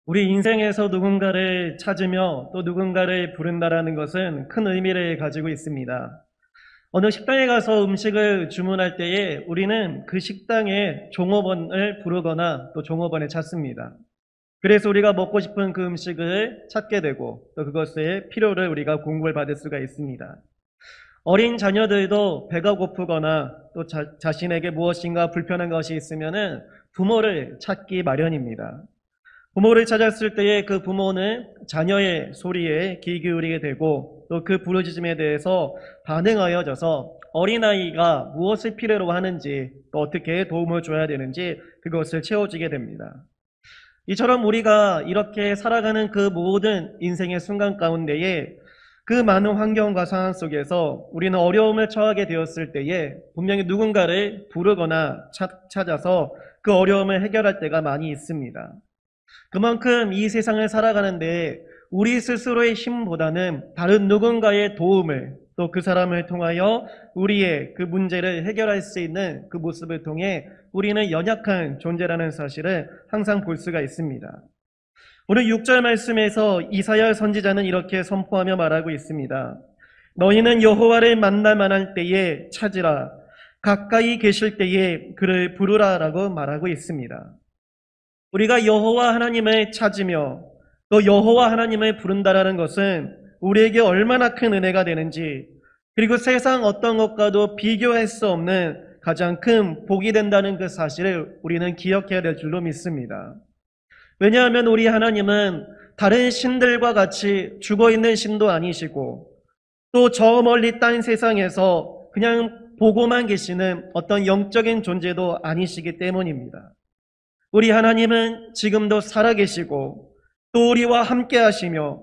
우리 인생에서 누군가를 찾으며 또 누군가를 부른다라는 것은 큰 의미를 가지고 있습니다. 어느 식당에 가서 음식을 주문할 때에 우리는 그 식당의 종업원을 부르거나 또 종업원을 찾습니다. 그래서 우리가 먹고 싶은 그 음식을 찾게 되고 또 그것의 필요를 우리가 공급을 받을 수가 있습니다. 어린 자녀들도 배가 고프거나 또 자신에게 무엇인가 불편한 것이 있으면은 부모를 찾기 마련입니다. 부모를 찾았을 때에 그 부모는 자녀의 소리에 귀 기울이게 되고 또 그 부르짖음에 대해서 반응하여져서 어린아이가 무엇을 필요로 하는지 또 어떻게 도움을 줘야 되는지 그것을 채워주게 됩니다. 이처럼 우리가 이렇게 살아가는 그 모든 인생의 순간 가운데에 그 많은 환경과 상황 속에서 우리는 어려움을 처하게 되었을 때에 분명히 누군가를 부르거나 찾아서 그 어려움을 해결할 때가 많이 있습니다. 그만큼 이 세상을 살아가는데 우리 스스로의 힘보다는 다른 누군가의 도움을 또 그 사람을 통하여 우리의 그 문제를 해결할 수 있는 그 모습을 통해 우리는 연약한 존재라는 사실을 항상 볼 수가 있습니다. 오늘 6절 말씀에서 이사야 선지자는 이렇게 선포하며 말하고 있습니다. 너희는 여호와를 만날 만할 때에 찾으라, 가까이 계실 때에 그를 부르라 라고 말하고 있습니다. 우리가 여호와 하나님을 찾으며 또 여호와 하나님을 부른다라는 것은 우리에게 얼마나 큰 은혜가 되는지, 그리고 세상 어떤 것과도 비교할 수 없는 가장 큰 복이 된다는 그 사실을 우리는 기억해야 될 줄로 믿습니다. 왜냐하면 우리 하나님은 다른 신들과 같이 죽어있는 신도 아니시고 또 저 멀리 딴 세상에서 그냥 보고만 계시는 어떤 영적인 존재도 아니시기 때문입니다. 우리 하나님은 지금도 살아계시고 또 우리와 함께 하시며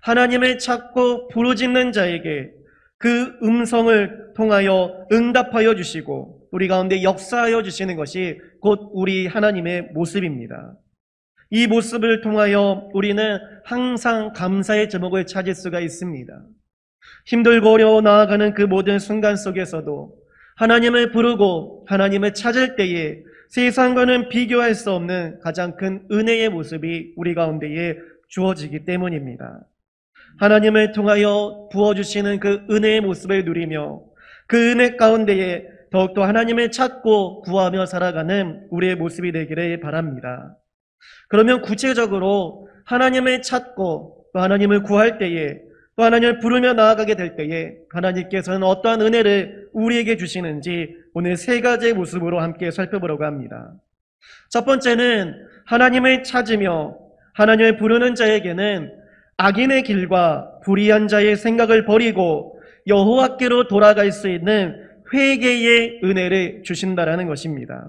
하나님을 찾고 부르짖는 자에게 그 음성을 통하여 응답하여 주시고 우리 가운데 역사하여 주시는 것이 곧 우리 하나님의 모습입니다. 이 모습을 통하여 우리는 항상 감사의 제목을 찾을 수가 있습니다. 힘들고 어려워 나아가는 그 모든 순간 속에서도 하나님을 부르고 하나님을 찾을 때에 세상과는 비교할 수 없는 가장 큰 은혜의 모습이 우리 가운데에 주어지기 때문입니다. 하나님을 통하여 부어주시는 그 은혜의 모습을 누리며 그 은혜 가운데에 더욱더 하나님을 찾고 구하며 살아가는 우리의 모습이 되기를 바랍니다. 그러면 구체적으로 하나님을 찾고 또 하나님을 구할 때에 또 하나님을 부르며 나아가게 될 때에 하나님께서는 어떠한 은혜를 우리에게 주시는지 오늘 세 가지의 모습으로 함께 살펴보려고 합니다. 첫 번째는 하나님을 찾으며 하나님을 부르는 자에게는 악인의 길과 불의한 자의 생각을 버리고 여호와께로 돌아갈 수 있는 회개의 은혜를 주신다라는 것입니다.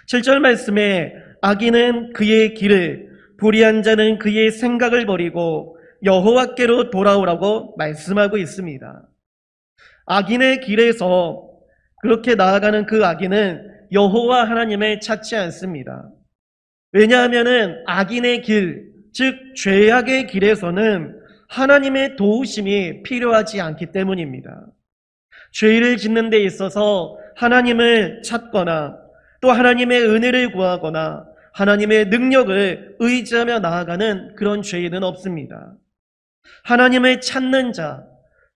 7절 말씀에 악인은 그의 길을, 불의한 자는 그의 생각을 버리고 여호와께로 돌아오라고 말씀하고 있습니다. 악인의 길에서 그렇게 나아가는 그 악인은 여호와 하나님을 찾지 않습니다. 왜냐하면 악인의 길, 즉 죄악의 길에서는 하나님의 도우심이 필요하지 않기 때문입니다. 죄를 짓는 데 있어서 하나님을 찾거나 또 하나님의 은혜를 구하거나 하나님의 능력을 의지하며 나아가는 그런 죄인은 없습니다. 하나님을 찾는 자,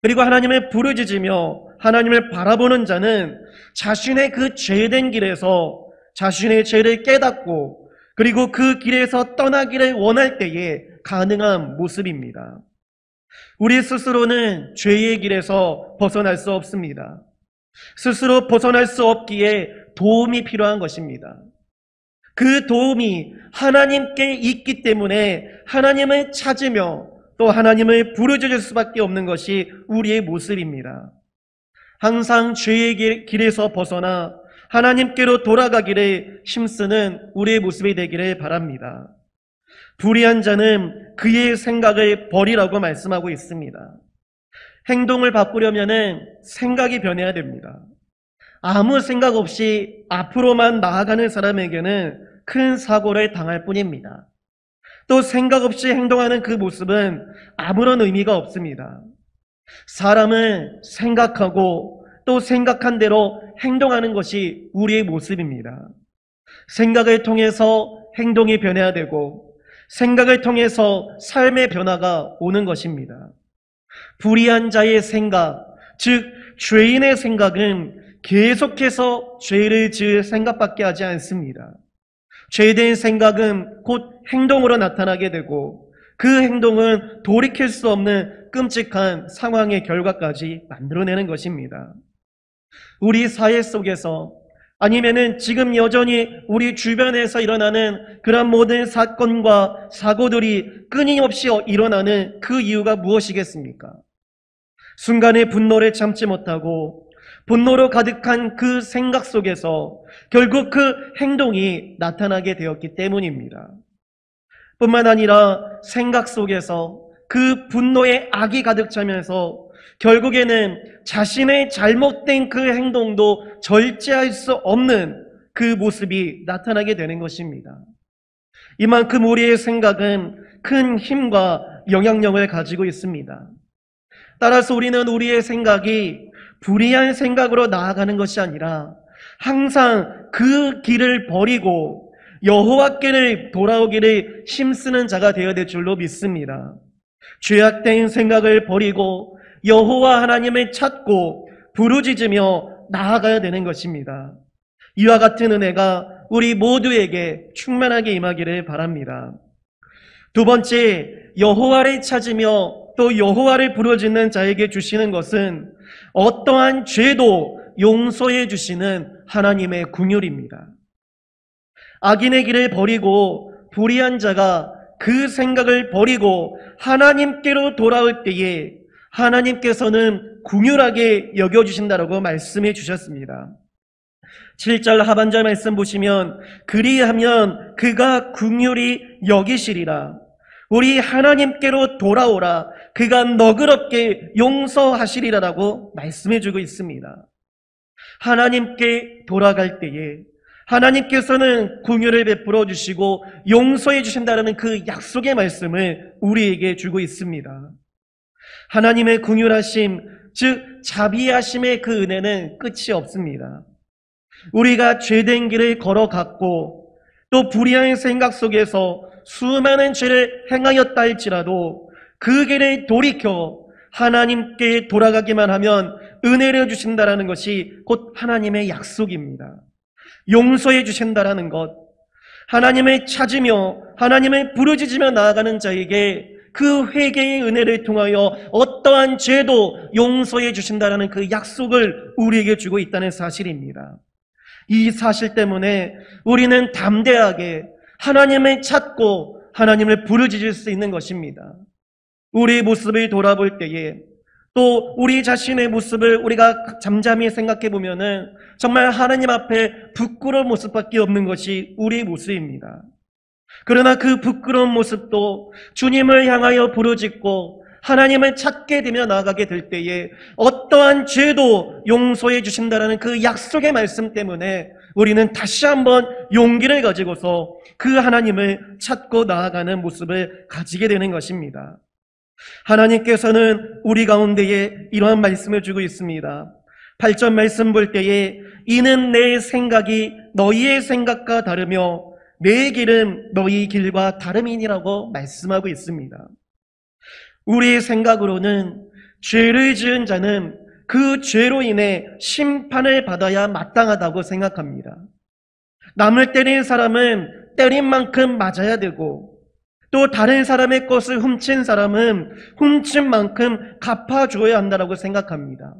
그리고 하나님을 부르짖으며 하나님을 바라보는 자는 자신의 그 죄된 길에서 자신의 죄를 깨닫고 그리고 그 길에서 떠나기를 원할 때에 가능한 모습입니다. 우리 스스로는 죄의 길에서 벗어날 수 없습니다. 스스로 벗어날 수 없기에 도움이 필요한 것입니다. 그 도움이 하나님께 있기 때문에 하나님을 찾으며 또 하나님을 부르짖을 수밖에 없는 것이 우리의 모습입니다. 항상 죄의 길에서 벗어나 하나님께로 돌아가기를 힘쓰는 우리의 모습이 되기를 바랍니다. 불의한 자는 그의 생각을 버리라고 말씀하고 있습니다. 행동을 바꾸려면 생각이 변해야 됩니다. 아무 생각 없이 앞으로만 나아가는 사람에게는 큰 사고를 당할 뿐입니다. 또 생각 없이 행동하는 그 모습은 아무런 의미가 없습니다. 사람은 생각하고 또 생각한 대로 행동하는 것이 우리의 모습입니다. 생각을 통해서 행동이 변해야 되고 생각을 통해서 삶의 변화가 오는 것입니다. 불의한 자의 생각, 즉 죄인의 생각은 계속해서 죄를 지을 생각밖에 하지 않습니다. 죄된 생각은 곧 행동으로 나타나게 되고 그 행동은 돌이킬 수 없는 끔찍한 상황의 결과까지 만들어내는 것입니다. 우리 사회 속에서 아니면은 지금 여전히 우리 주변에서 일어나는 그런 모든 사건과 사고들이 끊임없이 일어나는 그 이유가 무엇이겠습니까? 순간의 분노를 참지 못하고 분노로 가득한 그 생각 속에서 결국 그 행동이 나타나게 되었기 때문입니다. 뿐만 아니라 생각 속에서 그 분노의 악이 가득 차면서 결국에는 자신의 잘못된 그 행동도 절제할 수 없는 그 모습이 나타나게 되는 것입니다. 이만큼 우리의 생각은 큰 힘과 영향력을 가지고 있습니다. 따라서 우리는 우리의 생각이 불의한 생각으로 나아가는 것이 아니라 항상 그 길을 버리고 여호와께를 돌아오기를 힘쓰는 자가 되어야 될 줄로 믿습니다. 죄악된 생각을 버리고 여호와 하나님을 찾고 부르짖으며 나아가야 되는 것입니다. 이와 같은 은혜가 우리 모두에게 충만하게 임하기를 바랍니다. 두 번째, 여호와를 찾으며 또 여호와를 부르짖는 자에게 주시는 것은 어떠한 죄도 용서해 주시는 하나님의 긍휼입니다. 악인의 길을 버리고 불의한 자가 그 생각을 버리고 하나님께로 돌아올 때에 하나님께서는 긍휼하게 여겨주신다라고 말씀해 주셨습니다. 7절 하반절 말씀 보시면 그리하면 그가 긍휼히 여기시리라. 우리 하나님께로 돌아오라. 그가 너그럽게 용서하시리라라고 말씀해 주고 있습니다. 하나님께 돌아갈 때에 하나님께서는 긍휼을 베풀어 주시고 용서해 주신다는 그 약속의 말씀을 우리에게 주고 있습니다. 하나님의 긍휼하심, 즉 자비하심의 그 은혜는 끝이 없습니다. 우리가 죄된 길을 걸어갔고 또 불의한 생각 속에서 수많은 죄를 행하였다 할지라도 그 길을 돌이켜 하나님께 돌아가기만 하면 은혜를 주신다는 것이 곧 하나님의 약속입니다. 용서해 주신다는 것, 하나님을 찾으며 하나님을 부르짖으며 나아가는 자에게 그 회개의 은혜를 통하여 어떠한 죄도 용서해 주신다는 그 약속을 우리에게 주고 있다는 사실입니다. 이 사실 때문에 우리는 담대하게 하나님을 찾고 하나님을 부르짖을 수 있는 것입니다. 우리의 모습을 돌아볼 때에 또 우리 자신의 모습을 우리가 잠잠히 생각해 보면은 정말 하나님 앞에 부끄러운 모습밖에 없는 것이 우리의 모습입니다. 그러나 그 부끄러운 모습도 주님을 향하여 부르짖고 하나님을 찾게 되며 나아가게 될 때에 어떠한 죄도 용서해 주신다는 그 약속의 말씀 때문에 우리는 다시 한번 용기를 가지고서 그 하나님을 찾고 나아가는 모습을 가지게 되는 것입니다. 하나님께서는 우리 가운데에 이러한 말씀을 주고 있습니다. 8절 말씀 볼 때에 이는 내 생각이 너희의 생각과 다르며 내 길은 너희 길과 다름이니라고 말씀하고 있습니다. 우리의 생각으로는 죄를 지은 자는 그 죄로 인해 심판을 받아야 마땅하다고 생각합니다. 남을 때린 사람은 때린 만큼 맞아야 되고 또 다른 사람의 것을 훔친 사람은 훔친 만큼 갚아줘야 한다고 생각합니다.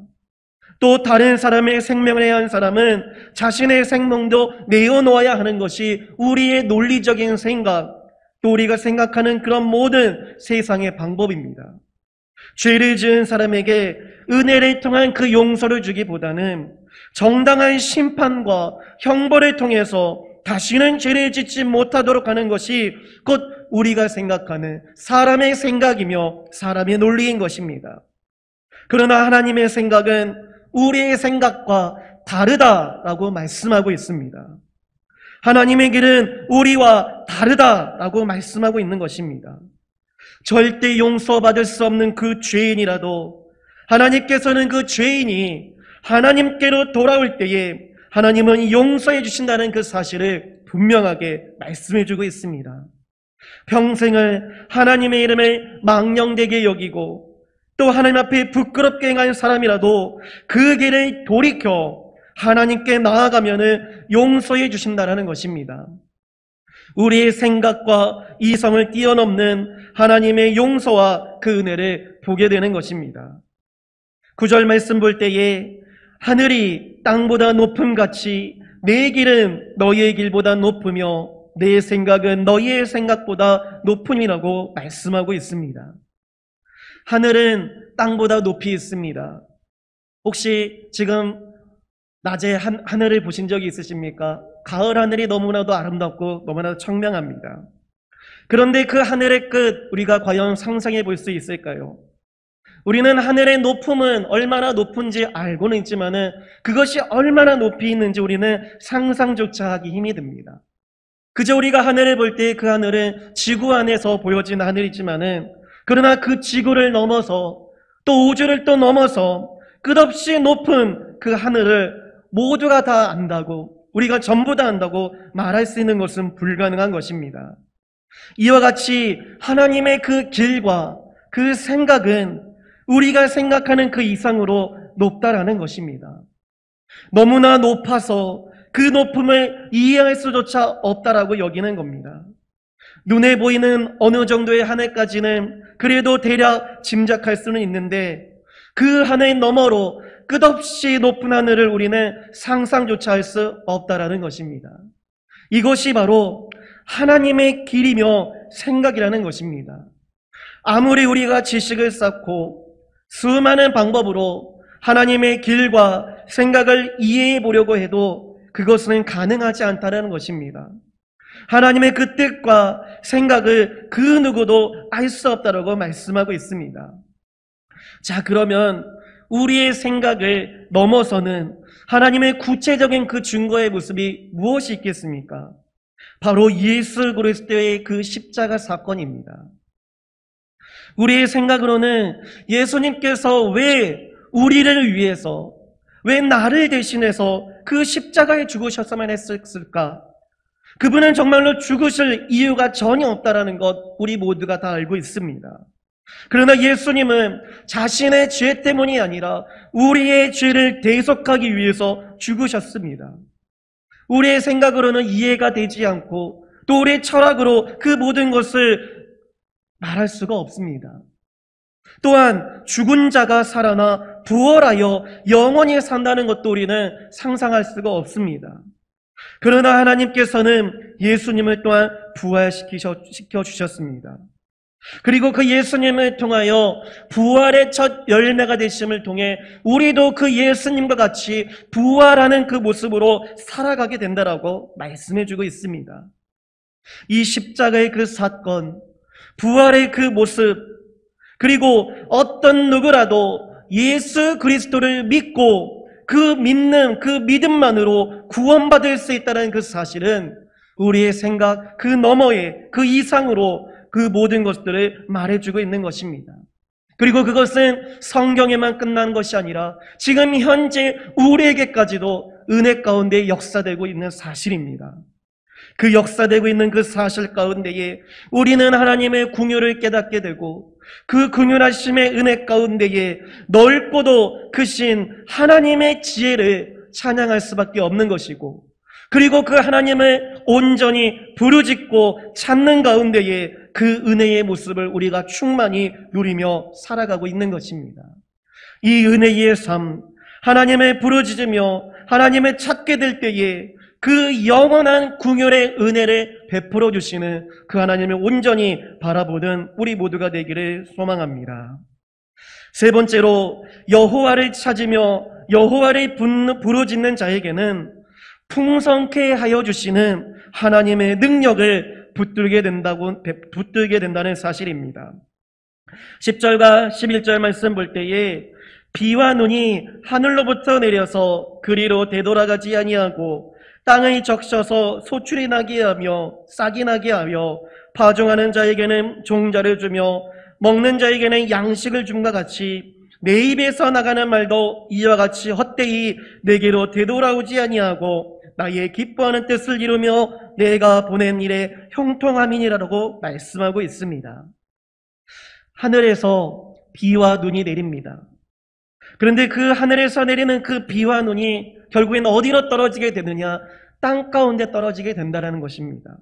또 다른 사람의 생명을 해한 사람은 자신의 생명도 내어놓아야 하는 것이 우리의 논리적인 생각, 또 우리가 생각하는 그런 모든 세상의 방법입니다. 죄를 지은 사람에게 은혜를 통한 그 용서를 주기보다는 정당한 심판과 형벌을 통해서 다시는 죄를 짓지 못하도록 하는 것이 곧 우리가 생각하는 사람의 생각이며 사람의 논리인 것입니다. 그러나 하나님의 생각은 우리의 생각과 다르다라고 말씀하고 있습니다. 하나님의 길은 우리와 다르다라고 말씀하고 있는 것입니다. 절대 용서받을 수 없는 그 죄인이라도 하나님께서는 그 죄인이 하나님께로 돌아올 때에 하나님은 용서해 주신다는 그 사실을 분명하게 말씀해 주고 있습니다. 평생을 하나님의 이름을 망령되게 여기고 또 하나님 앞에 부끄럽게 행한 사람이라도 그 길을 돌이켜 하나님께 나아가면은 용서해 주신다라는 것입니다. 우리의 생각과 이성을 뛰어넘는 하나님의 용서와 그 은혜를 보게 되는 것입니다. 9절 말씀 볼 때에 하늘이 땅보다 높음같이 내 길은 너희의 길보다 높으며 내 생각은 너희의 생각보다 높음이라고 말씀하고 있습니다. 하늘은 땅보다 높이 있습니다. 혹시 지금 낮에 하늘을 보신 적이 있으십니까? 가을 하늘이 너무나도 아름답고 너무나도 청명합니다. 그런데 그 하늘의 끝 우리가 과연 상상해 볼 수 있을까요? 우리는 하늘의 높음은 얼마나 높은지 알고는 있지만은 그것이 얼마나 높이 있는지 우리는 상상조차 하기 힘이 듭니다. 그저 우리가 하늘을 볼 때 그 하늘은 지구 안에서 보여지는 하늘이지만은 그러나 그 지구를 넘어서 또 우주를 또 넘어서 끝없이 높은 그 하늘을 모두가 다 안다고, 우리가 전부 다 안다고 말할 수 있는 것은 불가능한 것입니다. 이와 같이 하나님의 그 길과 그 생각은 우리가 생각하는 그 이상으로 높다라는 것입니다. 너무나 높아서 그 높음을 이해할 수조차 없다라고 여기는 겁니다. 눈에 보이는 어느 정도의 하늘까지는 그래도 대략 짐작할 수는 있는데 그 하늘 너머로 끝없이 높은 하늘을 우리는 상상조차 할 수 없다라는 것입니다. 이것이 바로 하나님의 길이며 생각이라는 것입니다. 아무리 우리가 지식을 쌓고 수많은 방법으로 하나님의 길과 생각을 이해해 보려고 해도 그것은 가능하지 않다는 것입니다. 하나님의 그 뜻과 생각을 그 누구도 알 수 없다라고 말씀하고 있습니다. 자, 그러면 우리의 생각을 넘어서는 하나님의 구체적인 그 증거의 모습이 무엇이 있겠습니까? 바로 예수 그리스도의 그 십자가 사건입니다. 우리의 생각으로는 예수님께서 왜 우리를 위해서, 왜 나를 대신해서 그 십자가에 죽으셨으면 했을까? 그분은 정말로 죽으실 이유가 전혀 없다라는 것 우리 모두가 다 알고 있습니다. 그러나 예수님은 자신의 죄 때문이 아니라 우리의 죄를 대속하기 위해서 죽으셨습니다. 우리의 생각으로는 이해가 되지 않고 또 우리의 철학으로 그 모든 것을 말할 수가 없습니다. 또한 죽은 자가 살아나 부활하여 영원히 산다는 것도 우리는 상상할 수가 없습니다. 그러나 하나님께서는 예수님을 또한 부활시켜 주셨습니다. 그리고 그 예수님을 통하여 부활의 첫 열매가 되심을 통해 우리도 그 예수님과 같이 부활하는 그 모습으로 살아가게 된다라고 말씀해주고 있습니다. 이 십자가의 그 사건, 부활의 그 모습, 그리고 어떤 누구라도 예수 그리스도를 믿고 그 믿는 그 믿음만으로 구원받을 수 있다는 그 사실은 우리의 생각 그 너머에 그 이상으로 그 모든 것들을 말해주고 있는 것입니다. 그리고 그것은 성경에만 끝난 것이 아니라 지금 현재 우리에게까지도 은혜 가운데 역사되고 있는 사실입니다. 그 역사되고 있는 그 사실 가운데에 우리는 하나님의 긍휼을 깨닫게 되고 그 긍휼하심의 은혜 가운데에 넓고도 크신 하나님의 지혜를 찬양할 수밖에 없는 것이고, 그리고 그 하나님을 온전히 부르짖고 찾는 가운데에 그 은혜의 모습을 우리가 충만히 누리며 살아가고 있는 것입니다. 이 은혜의 삶, 하나님을 부르짖으며 하나님을 찾게 될 때에 그 영원한 긍휼의 은혜를 베풀어 주시는 그 하나님을 온전히 바라보는 우리 모두가 되기를 소망합니다. 세 번째로, 여호와를 찾으며 여호와를 부르짖는 자에게는 풍성케 하여 주시는 하나님의 능력을 붙들게 된다는 사실입니다. 10절과 11절 말씀 볼 때에 비와 눈이 하늘로부터 내려서 그리로 되돌아가지 아니하고 땅을 적셔서 소출이 나게 하며 싹이 나게 하여 파종하는 자에게는 종자를 주며 먹는 자에게는 양식을 줌과 같이 내 입에서 나가는 말도 이와 같이 헛되이 내게로 되돌아오지 아니하고 나의 기뻐하는 뜻을 이루며 내가 보낸 일에 형통함이니라고 말씀하고 있습니다. 하늘에서 비와 눈이 내립니다. 그런데 그 하늘에서 내리는 그 비와 눈이 결국엔 어디로 떨어지게 되느냐? 땅 가운데 떨어지게 된다는 것입니다.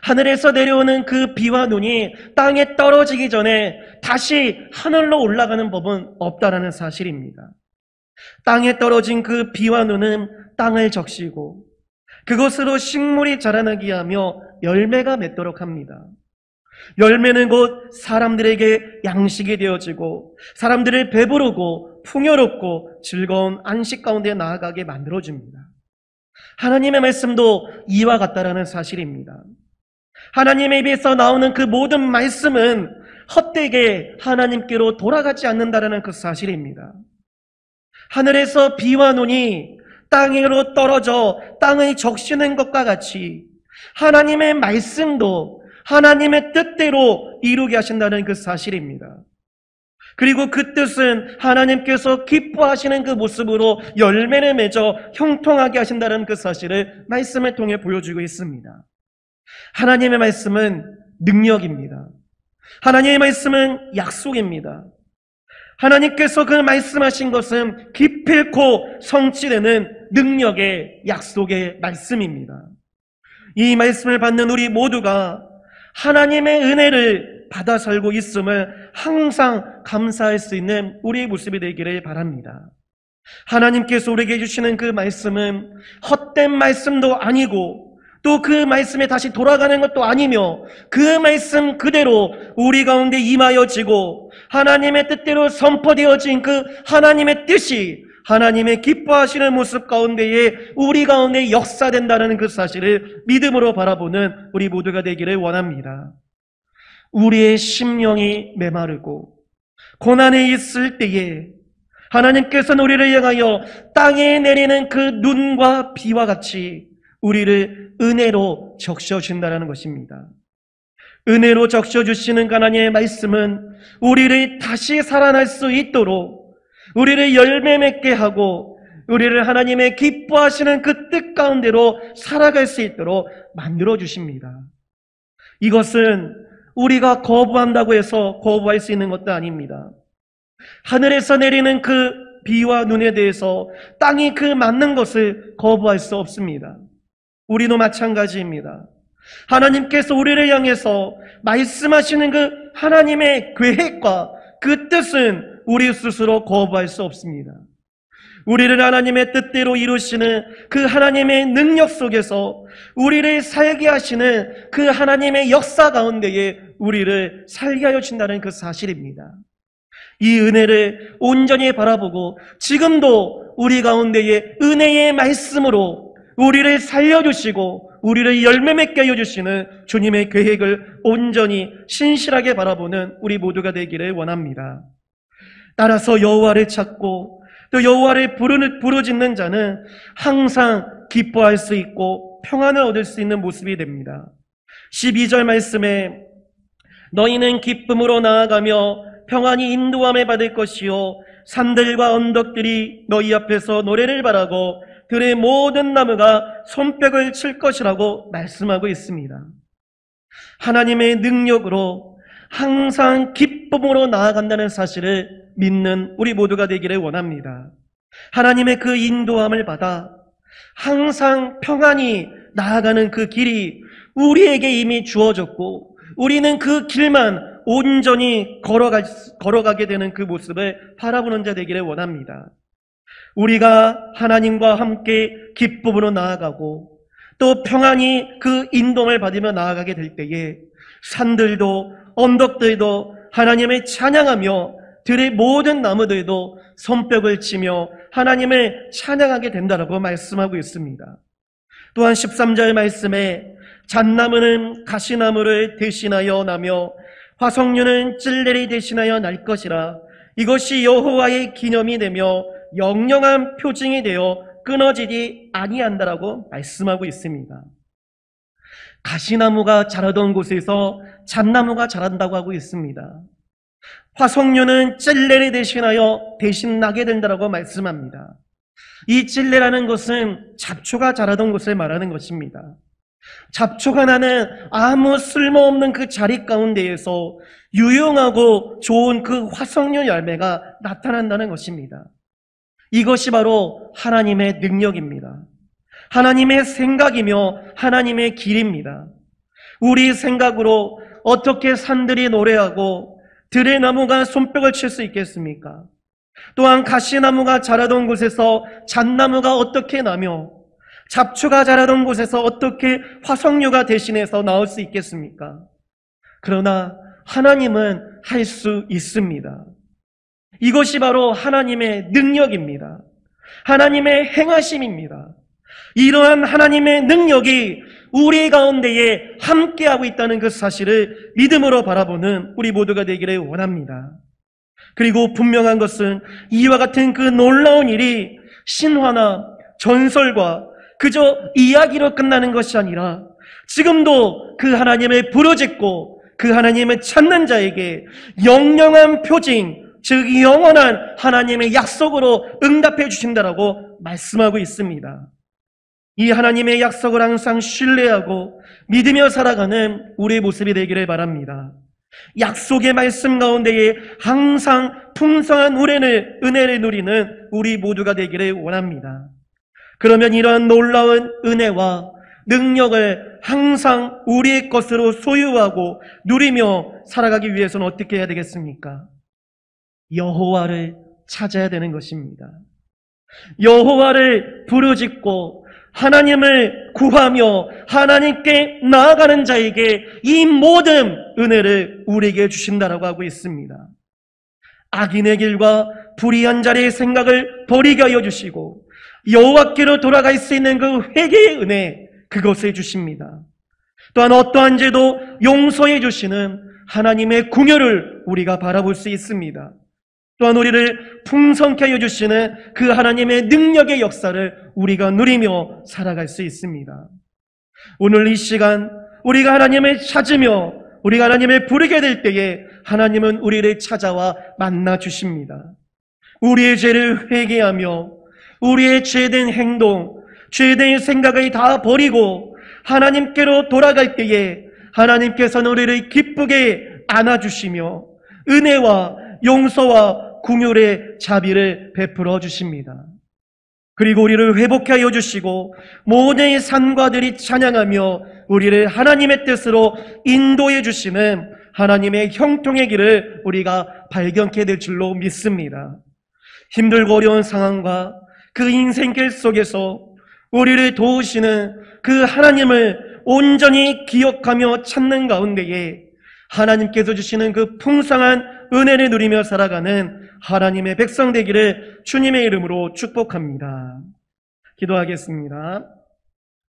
하늘에서 내려오는 그 비와 눈이 땅에 떨어지기 전에 다시 하늘로 올라가는 법은 없다라는 사실입니다. 땅에 떨어진 그 비와 눈은 땅을 적시고 그것으로 식물이 자라나게 하며 열매가 맺도록 합니다. 열매는 곧 사람들에게 양식이 되어지고 사람들을 배부르고 풍요롭고 즐거운 안식 가운데 나아가게 만들어줍니다. 하나님의 말씀도 이와 같다라는 사실입니다. 하나님의 입에서 나오는 그 모든 말씀은 헛되게 하나님께로 돌아가지 않는다라는 그 사실입니다. 하늘에서 비와 눈이 땅으로 떨어져 땅을 적시는 것과 같이 하나님의 말씀도 하나님의 뜻대로 이루게 하신다는 그 사실입니다. 그리고 그 뜻은 하나님께서 기뻐하시는 그 모습으로 열매를 맺어 형통하게 하신다는 그 사실을 말씀을 통해 보여주고 있습니다. 하나님의 말씀은 능력입니다. 하나님의 말씀은 약속입니다. 하나님께서 그 말씀하신 것은 기필코 성취되는 능력의 약속의 말씀입니다. 이 말씀을 받는 우리 모두가 하나님의 은혜를 받아 살고 있음을 항상 감사할 수 있는 우리의 모습이 되기를 바랍니다. 하나님께서 우리에게 주시는 그 말씀은 헛된 말씀도 아니고 또 그 말씀에 다시 돌아가는 것도 아니며 그 말씀 그대로 우리 가운데 임하여지고 하나님의 뜻대로 선포되어진 그 하나님의 뜻이 하나님의 기뻐하시는 모습 가운데에 우리 가운데 역사된다는 그 사실을 믿음으로 바라보는 우리 모두가 되기를 원합니다. 우리의 심령이 메마르고 고난에 있을 때에 하나님께서는 우리를 향하여 땅에 내리는 그 눈과 비와 같이 우리를 은혜로 적셔주신다는 것입니다. 은혜로 적셔주시는 하나님의 말씀은 우리를 다시 살아날 수 있도록 우리를 열매 맺게 하고 우리를 하나님의 기뻐하시는 그 뜻 가운데로 살아갈 수 있도록 만들어 주십니다. 이것은 우리가 거부한다고 해서 거부할 수 있는 것도 아닙니다. 하늘에서 내리는 그 비와 눈에 대해서 땅이 그 맞는 것을 거부할 수 없습니다. 우리도 마찬가지입니다. 하나님께서 우리를 향해서 말씀하시는 그 하나님의 계획과 그 뜻은 우리 스스로 거부할 수 없습니다. 우리를 하나님의 뜻대로 이루시는 그 하나님의 능력 속에서 우리를 살게 하시는 그 하나님의 역사 가운데에 우리를 살게 하여 주신다는 그 사실입니다. 이 은혜를 온전히 바라보고 지금도 우리 가운데에 은혜의 말씀으로 우리를 살려주시고 우리를 열매 맺게 해주시는 주님의 계획을 온전히 신실하게 바라보는 우리 모두가 되기를 원합니다. 따라서 여호와를 찾고 또 여호와를 부르짖는 자는 항상 기뻐할 수 있고 평안을 얻을 수 있는 모습이 됩니다. 12절 말씀에 너희는 기쁨으로 나아가며 평안히 인도함을 받을 것이요 산들과 언덕들이 너희 앞에서 노래를 바라고 들의 모든 나무가 손뼉을 칠 것이라고 말씀하고 있습니다. 하나님의 능력으로 항상 기쁨으로 나아간다는 사실을 믿는 우리 모두가 되기를 원합니다. 하나님의 그 인도함을 받아 항상 평안히 나아가는 그 길이 우리에게 이미 주어졌고 우리는 그 길만 온전히 걸어가게 되는 그 모습을 바라보는 자 되기를 원합니다. 우리가 하나님과 함께 기쁨으로 나아가고 또 평안히 그 인도를 받으며 나아가게 될 때에 산들도 언덕들도 하나님을 찬양하며 들의 모든 나무들도 손뼉을 치며 하나님을 찬양하게 된다라고 말씀하고 있습니다. 또한 13절 말씀에 잣나무는 가시나무를 대신하여 나며 화석류는 찔레를 대신하여 날 것이라 이것이 여호와의 기념이 되며 영영한 표징이 되어 끊어지지 아니한다라고 말씀하고 있습니다. 가시나무가 자라던 곳에서 잣나무가 자란다고 하고 있습니다. 화석류는 찔레를 대신하여 대신 나게 된다라고 말씀합니다. 이 찔레라는 것은 잡초가 자라던 곳을 말하는 것입니다. 잡초가 나는 아무 쓸모없는 그 자리 가운데에서 유용하고 좋은 그 화석류 열매가 나타난다는 것입니다. 이것이 바로 하나님의 능력입니다. 하나님의 생각이며 하나님의 길입니다. 우리 생각으로 어떻게 산들이 노래하고 들의 나무가 손뼉을 칠 수 있겠습니까? 또한 가시나무가 자라던 곳에서 잣나무가 어떻게 나며 잡초가 자라던 곳에서 어떻게 화석류가 대신해서 나올 수 있겠습니까? 그러나 하나님은 할 수 있습니다. 이것이 바로 하나님의 능력입니다. 하나님의 행하심입니다. 이러한 하나님의 능력이 우리 가운데에 함께하고 있다는 그 사실을 믿음으로 바라보는 우리 모두가 되기를 원합니다. 그리고 분명한 것은 이와 같은 그 놀라운 일이 신화나 전설과 그저 이야기로 끝나는 것이 아니라 지금도 그 하나님을 부르짖고 그 하나님을 찾는 자에게 영영한 표징, 즉 영원한 하나님의 약속으로 응답해 주신다라고 말씀하고 있습니다. 이 하나님의 약속을 항상 신뢰하고 믿으며 살아가는 우리의 모습이 되기를 바랍니다. 약속의 말씀 가운데에 항상 풍성한 은혜를 누리는 우리 모두가 되기를 원합니다. 그러면 이러한 놀라운 은혜와 능력을 항상 우리의 것으로 소유하고 누리며 살아가기 위해서는 어떻게 해야 되겠습니까? 여호와를 찾아야 되는 것입니다. 여호와를 부르짖고 하나님을 구하며 하나님께 나아가는 자에게 이 모든 은혜를 우리에게 주신다라고 하고 있습니다. 악인의 길과 불의한 자의 생각을 버리게 하여 주시고 여호와께로 돌아갈 수 있는 그 회개의 은혜, 그것을 주십니다. 또한 어떠한 죄도 용서해 주시는 하나님의 궁유를 우리가 바라볼 수 있습니다. 또한 우리를 풍성케 하여 주시는 그 하나님의 능력의 역사를 우리가 누리며 살아갈 수 있습니다. 오늘 이 시간 우리가 하나님을 찾으며 우리가 하나님을 부르게 될 때에 하나님은 우리를 찾아와 만나 주십니다. 우리의 죄를 회개하며 우리의 죄된 행동, 죄된 생각을 다 버리고 하나님께로 돌아갈 때에 하나님께서는 우리를 기쁘게 안아주시며 은혜와 용서와 긍휼의 자비를 베풀어 주십니다. 그리고 우리를 회복케 하여 주시고 모든 산과들이 찬양하며 우리를 하나님의 뜻으로 인도해 주시는 하나님의 형통의 길을 우리가 발견케 될 줄로 믿습니다. 힘들고 어려운 상황과 그 인생길 속에서 우리를 도우시는 그 하나님을 온전히 기억하며 찾는 가운데에 하나님께서 주시는 그 풍성한 은혜를 누리며 살아가는 하나님의 백성 되기를 주님의 이름으로 축복합니다. 기도하겠습니다.